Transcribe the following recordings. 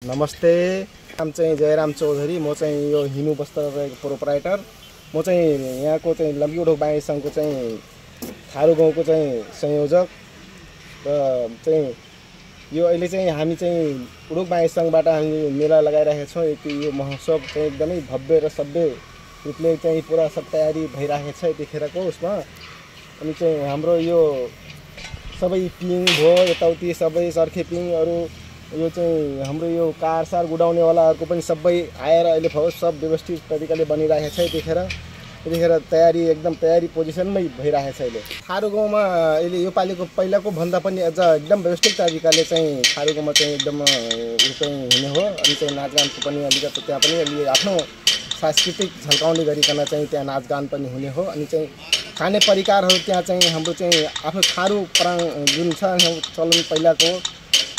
नमस्ते, नाम चाहिँ जयराम चौधरी। म चाहिँ यो हिनु वस्त्रालयको प्रोपराइटर। म चाहिँ यहाँको चाहिँ लम्बीउडोक बाङ्गे सङ्घको चाहिँ थारू गाउँको चाहिँ संयोजक र चाहिँ यो अहिले चाहिँ हामी चाहिँ उडोक बाङ्गे सङ्घबाट हामी मेला लगाइरहेका छौँ। यो महोत्सव चाहिँ एकदमै भव्य र सभ्य रूपले चाहिँ पुरा सब तयारी भइरहेको छ यतिखेरको उसमा। अनि चाहिँ हाम्रो यो सबै पिङ भयो यताउति सबै सर्खे पिङहरू यो चाहिँ हाम्रो यो कारसार गुडाउनेवालाहरूको पनि सबै आएर अहिले सब व्यवस्थित तरिकाले बनिरहेको छ। यतिखेर तयारी एकदम तयारी पोजिसनमै भइरहेको छ अहिले थारू गाउँमा। अहिले यो पालिको पहिलाको भन्दा पनि अझ एकदम व्यवस्थित तरिकाले चाहिँ थारू गाउँमा चाहिँ एकदम चाहिँ हुने हो। अनि चाहिँ नाचगानको पनि अलिकति त्यहाँ पनि अलि आफ्नो सांस्कृतिक झल्काउने गरिकन चाहिँ त्यहाँ नाचगान पनि हुने हो। अनि चाहिँ खाने परिकारहरू त्यहाँ चाहिँ हाम्रो चाहिँ आफ्नो थारू पराङ जुन छ चलन पहिलाको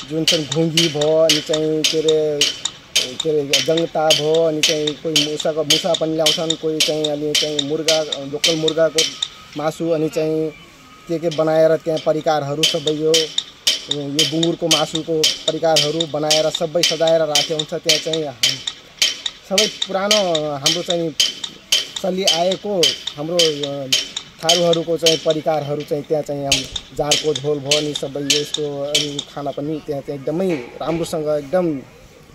जुन चाहिँ घुङ्गी भयो, अनि चाहिँ के अरे जङ्गता भयो, अनि चाहिँ कोही मुसा पनि ल्याउँछन्, कोही चाहिँ अलि चाहिँ मुर्गा लोकल मुर्गाको मासु, अनि चाहिँ के बनाएर त्यहाँ परिकारहरू सबै यो बुङ्गुरको मासुको परिकारहरू बनाएर सबै सजाएर राखेको हुन्छ। त्यहाँ चाहिँ सबै पुरानो हाम्रो चाहिँ चलिआएको हाम्रो थारूहरूको चाहिँ परिकारहरू चाहिँ त्यहाँ चाहिँ जाँडको झोल भयो, अनि सबै यस्तो अरू खाना पनि त्यहाँ चाहिँ एकदमै राम्रोसँग एकदम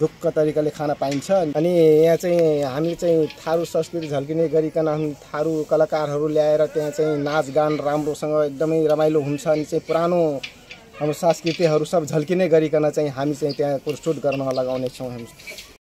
ढुक्क तरिकाले खाना पाइन्छ। अनि यहाँ चाहिँ हामीले चाहिँ थारू संस्कृति झल्किने गरिकन थारू कलाकारहरू ल्याएर त्यहाँ चाहिँ नाचगान राम्रोसँग एकदमै रमाइलो हुन्छ। अनि चाहिँ पुरानो हाम्रो संस्कृतिहरू सब झल्किने गरिकन चाहिँ हामी चाहिँ त्यहाँ सुट गर्न लगाउने छौँ हामी।